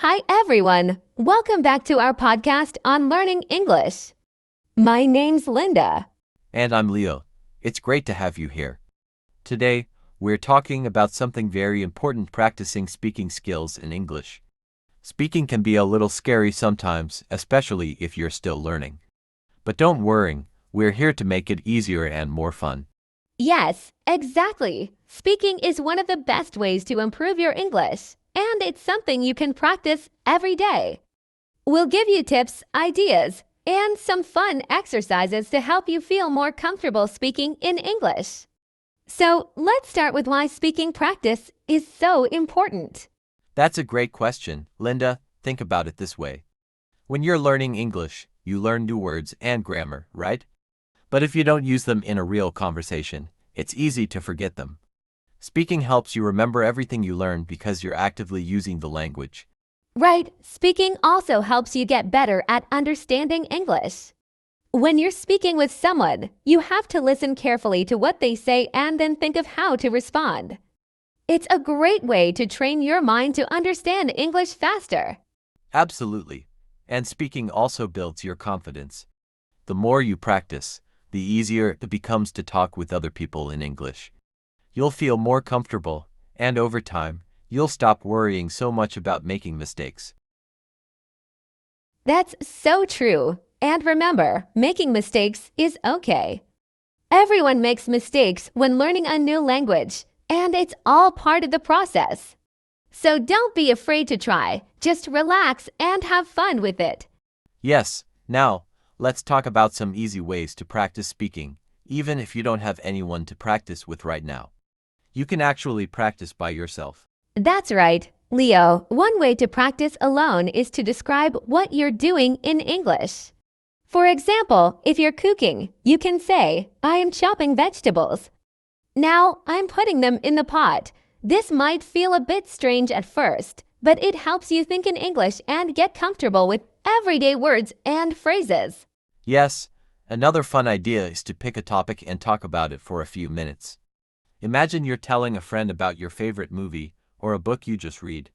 Hi, everyone. Welcome back to our podcast on learning English. My name's Linda. And I'm Leo. It's great to have you here. Today, we're talking about something very important: practicing speaking skills in English. Speaking can be a little scary sometimes, especially if you're still learning. But don't worry, we're here to make it easier and more fun. Yes, exactly. Speaking is one of the best ways to improve your English, and it's something you can practice every day. We'll give you tips, ideas, and some fun exercises to help you feel more comfortable speaking in English. So let's start with why speaking practice is so important. That's a great question, Linda. Think about it this way. When you're learning English, you learn new words and grammar, right? But if you don't use them in a real conversation, it's easy to forget them. Speaking helps you remember everything you learn because you're actively using the language. Right, speaking also helps you get better at understanding English. When you're speaking with someone, you have to listen carefully to what they say and then think of how to respond. It's a great way to train your mind to understand English faster. Absolutely. And speaking also builds your confidence. The more you practice, the easier it becomes to talk with other people in English. You'll feel more comfortable, and over time, you'll stop worrying so much about making mistakes. That's so true. And remember, making mistakes is okay. Everyone makes mistakes when learning a new language, and it's all part of the process. So don't be afraid to try. Just relax and have fun with it. Yes, now, let's talk about some easy ways to practice speaking, even if you don't have anyone to practice with right now. You can actually practice by yourself. That's right, Leo. One way to practice alone is to describe what you're doing in English. For example, if you're cooking, you can say, I am chopping vegetables. Now, I'm putting them in the pot. This might feel a bit strange at first, but it helps you think in English and get comfortable with everyday words and phrases. Yes, another fun idea is to pick a topic and talk about it for a few minutes. Imagine you're telling a friend about your favorite movie or a book you just read.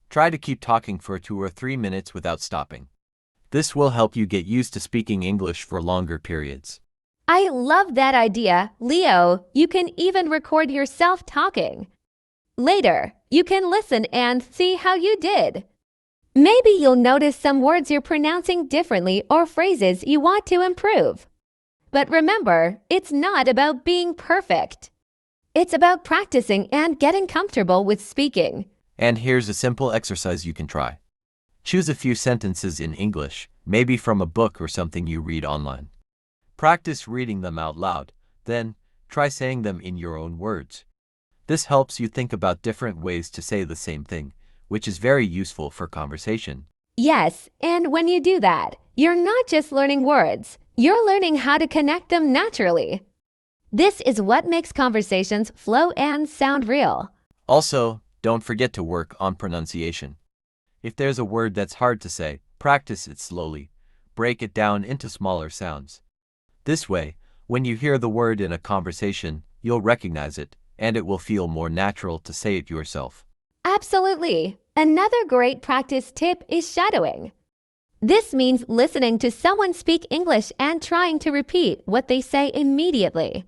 Try to keep talking for 2 or 3 minutes without stopping. This will help you get used to speaking English for longer periods. I love that idea, Leo. You can even record yourself talking. Later, you can listen and see how you did. Maybe you'll notice some words you're pronouncing differently or phrases you want to improve. But remember, it's not about being perfect. It's about practicing and getting comfortable with speaking. And here's a simple exercise you can try. Choose a few sentences in English, maybe from a book or something you read online. Practice reading them out loud, then try saying them in your own words. This helps you think about different ways to say the same thing, which is very useful for conversation. Yes, and when you do that, you're not just learning words, you're learning how to connect them naturally. This is what makes conversations flow and sound real. Also, don't forget to work on pronunciation. If there's a word that's hard to say, practice it slowly. Break it down into smaller sounds. This way, when you hear the word in a conversation, you'll recognize it, and it will feel more natural to say it yourself. Absolutely. Another great practice tip is shadowing. This means listening to someone speak English and trying to repeat what they say immediately.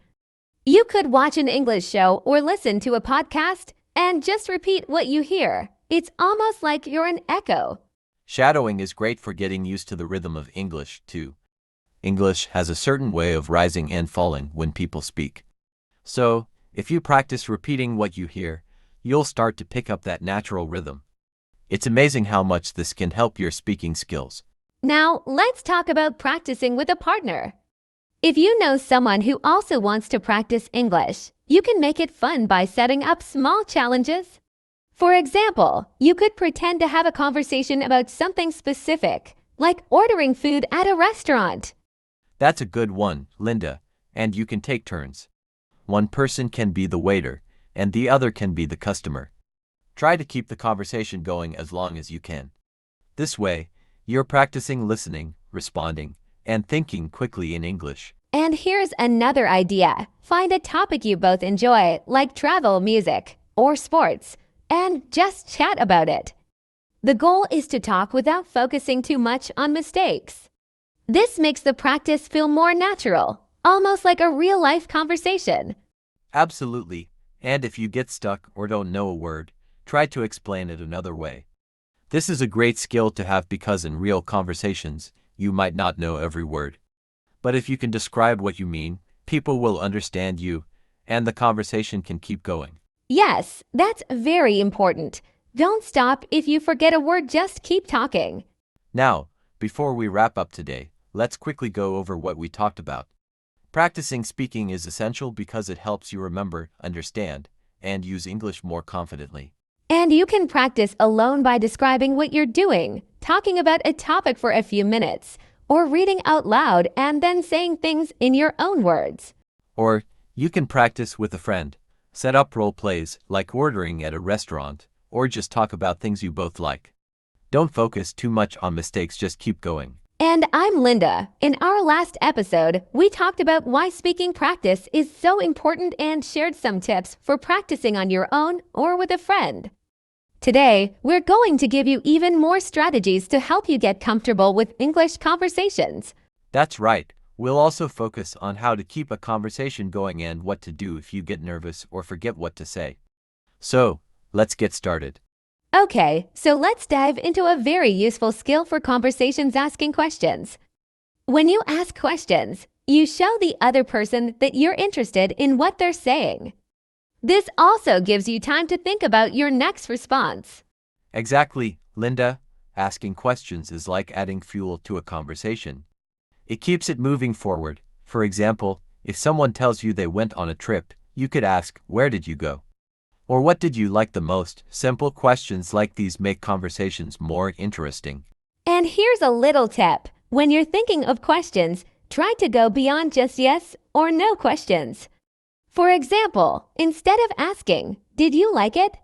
You could watch an English show or listen to a podcast and just repeat what you hear. It's almost like you're an echo. Shadowing is great for getting used to the rhythm of English, too. English has a certain way of rising and falling when people speak. So, if you practice repeating what you hear, you'll start to pick up that natural rhythm. It's amazing how much this can help your speaking skills. Now, let's talk about practicing with a partner. If you know someone who also wants to practice English, you can make it fun by setting up small challenges. For example, you could pretend to have a conversation about something specific, like ordering food at a restaurant. That's a good one, Linda, and you can take turns. One person can be the waiter, and the other can be the customer. Try to keep the conversation going as long as you can. This way, you're practicing listening, responding, and thinking quickly in English. And here's another idea. Find a topic you both enjoy, like travel, music, or sports, and just chat about it. The goal is to talk without focusing too much on mistakes. This makes the practice feel more natural, almost like a real-life conversation. Absolutely. And if you get stuck or don't know a word, try to explain it another way. This is a great skill to have because in real conversations, you might not know every word. But if you can describe what you mean, people will understand you, and the conversation can keep going. Yes, that's very important. Don't stop if you forget a word, just keep talking. Now, before we wrap up today, let's quickly go over what we talked about. Practicing speaking is essential because it helps you remember, understand, and use English more confidently. And you can practice alone by describing what you're doing, talking about a topic for a few minutes, or reading out loud and then saying things in your own words. Or, you can practice with a friend. Set up role plays, like ordering at a restaurant, or just talk about things you both like. Don't focus too much on mistakes, just keep going. And I'm Linda. In our last episode, we talked about why speaking practice is so important and shared some tips for practicing on your own or with a friend. Today, we're going to give you even more strategies to help you get comfortable with English conversations. That's right. We'll also focus on how to keep a conversation going and what to do if you get nervous or forget what to say. So, let's get started. Okay, so let's dive into a very useful skill for conversations: asking questions. When you ask questions, you show the other person that you're interested in what they're saying. This also gives you time to think about your next response. Exactly, Linda. Asking questions is like adding fuel to a conversation. It keeps it moving forward. For example, if someone tells you they went on a trip, you could ask, "Where did you go?" Or "What did you like the most?" Simple questions like these make conversations more interesting. And here's a little tip. When you're thinking of questions, try to go beyond just yes or no questions. For example, instead of asking, "Did you like it?"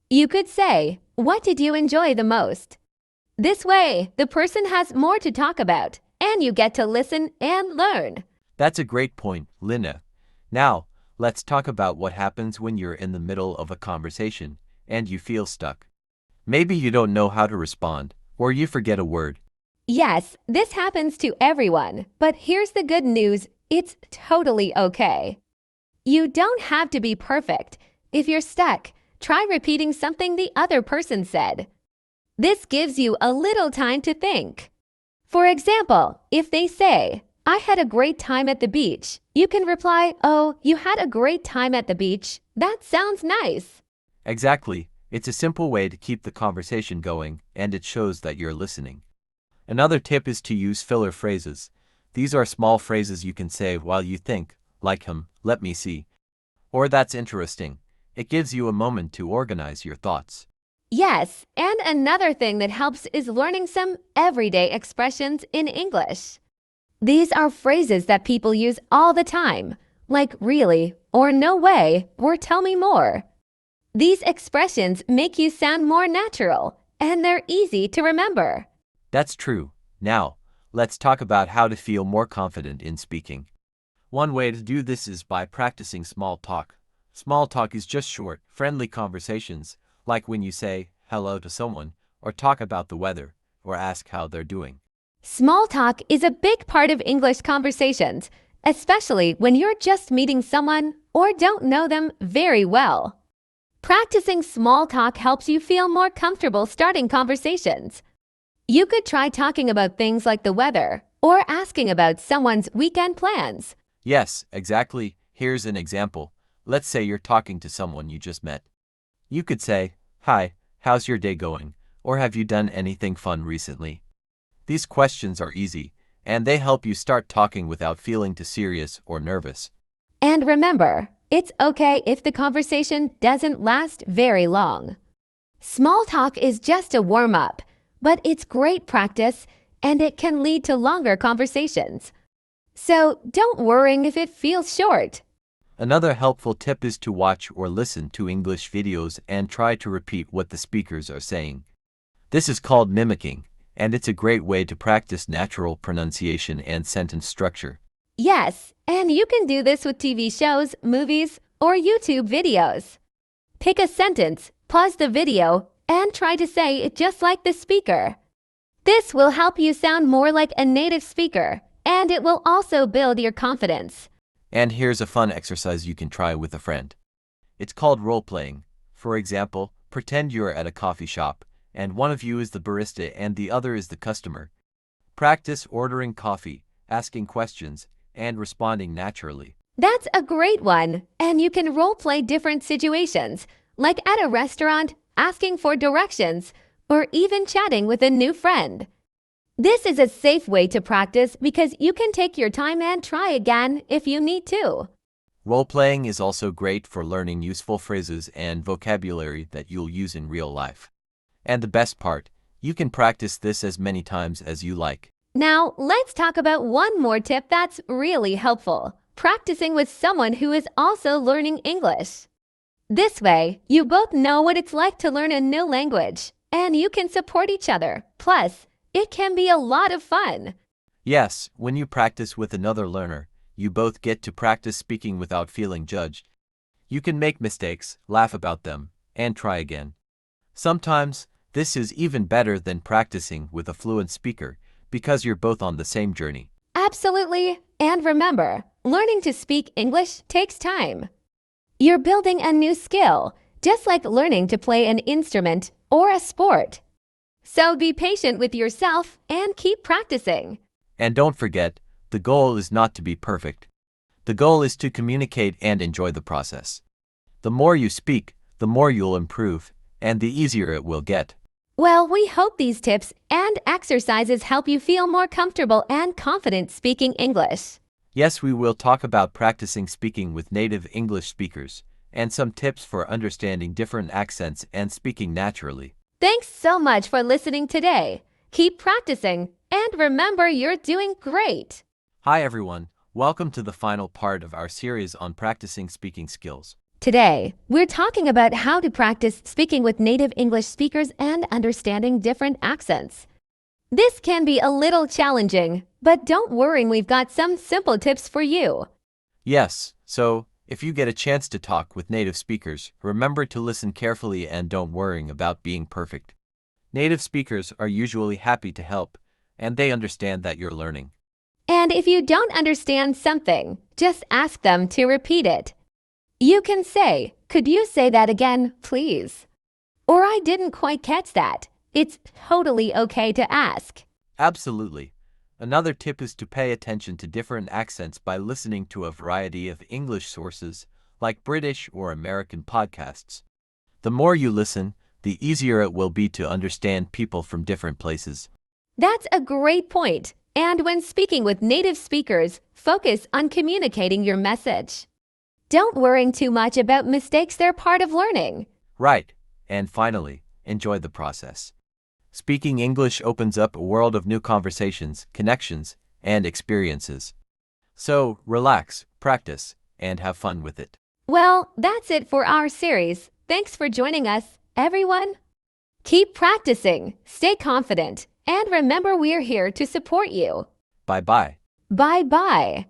you could say, "What did you enjoy the most?" This way, the person has more to talk about, and you get to listen and learn. That's a great point, Linda. Now, let's talk about what happens when you're in the middle of a conversation and you feel stuck. Maybe you don't know how to respond, or you forget a word. Yes, this happens to everyone, but here's the good news: it's totally okay. You don't have to be perfect. If you're stuck, try repeating something the other person said. This gives you a little time to think. For example, if they say, "I had a great time at the beach," you can reply, "Oh, you had a great time at the beach. That sounds nice." Exactly. It's a simple way to keep the conversation going, and it shows that you're listening. Another tip is to use filler phrases. These are small phrases you can say while you think, like "let me see," or "that's interesting." It gives you a moment to organize your thoughts. Yes, and another thing that helps is learning some everyday expressions in English. These are phrases that people use all the time, like "really," or "no way," or "tell me more." These expressions make you sound more natural, and they're easy to remember. That's true. Now, let's talk about how to feel more confident in speaking. One way to do this is by practicing small talk. Small talk is just short, friendly conversations, like when you say hello to someone, or talk about the weather, or ask how they're doing. Small talk is a big part of English conversations, especially when you're just meeting someone or don't know them very well. Practicing small talk helps you feel more comfortable starting conversations. You could try talking about things like the weather or asking about someone's weekend plans. Yes, exactly. Here's an example. Let's say you're talking to someone you just met. You could say, "Hi, how's your day going?" Or "Have you done anything fun recently?" These questions are easy, and they help you start talking without feeling too serious or nervous. And remember, it's okay if the conversation doesn't last very long. Small talk is just a warm-up, but it's great practice and it can lead to longer conversations. So don't worry if it feels short. Another helpful tip is to watch or listen to English videos and try to repeat what the speakers are saying. This is called mimicking, and it's a great way to practice natural pronunciation and sentence structure. Yes, and you can do this with TV shows, movies, or YouTube videos. Pick a sentence, pause the video, and try to say it just like the speaker. This will help you sound more like a native speaker, and it will also build your confidence. And here's a fun exercise you can try with a friend. It's called role-playing. For example, pretend you're at a coffee shop, and one of you is the barista and the other is the customer. Practice ordering coffee, asking questions, and responding naturally. That's a great one, and you can role-play different situations, like at a restaurant, asking for directions, or even chatting with a new friend. This is a safe way to practice because you can take your time and try again if you need to. Role-playing is also great for learning useful phrases and vocabulary that you'll use in real life. And the best part, you can practice this as many times as you like. Now, let's talk about one more tip that's really helpful: practicing with someone who is also learning English. This way, you both know what it's like to learn a new language, and you can support each other. Plus, it can be a lot of fun. Yes, when you practice with another learner, you both get to practice speaking without feeling judged. You can make mistakes, laugh about them, and try again. Sometimes, this is even better than practicing with a fluent speaker because you're both on the same journey. Absolutely. And remember, learning to speak English takes time. You're building a new skill, just like learning to play an instrument or a sport. So be patient with yourself and keep practicing. And don't forget, the goal is not to be perfect. The goal is to communicate and enjoy the process. The more you speak, the more you'll improve, and the easier it will get. Well, we hope these tips and exercises help you feel more comfortable and confident speaking English. Yes, we will talk about practicing speaking with native English speakers, and some tips for understanding different accents and speaking naturally. Thanks so much for listening today. Keep practicing, and remember you're doing great. Hi everyone, welcome to the final part of our series on practicing speaking skills. Today, we're talking about how to practice speaking with native English speakers and understanding different accents. This can be a little challenging, but don't worry, we've got some simple tips for you. Yes, so if you get a chance to talk with native speakers, remember to listen carefully and don't worry about being perfect. Native speakers are usually happy to help, and they understand that you're learning. And if you don't understand something, just ask them to repeat it. You can say, "Could you say that again, please?" Or, "I didn't quite catch that." It's totally okay to ask. Absolutely. Another tip is to pay attention to different accents by listening to a variety of English sources, like British or American podcasts. The more you listen, the easier it will be to understand people from different places. That's a great point. And when speaking with native speakers, focus on communicating your message. Don't worry too much about mistakes, they're part of learning. Right. And finally, enjoy the process. Speaking English opens up a world of new conversations, connections, and experiences. So, relax, practice, and have fun with it. Well, that's it for our series. Thanks for joining us, everyone. Keep practicing, stay confident, and remember we're here to support you. Bye-bye. Bye-bye.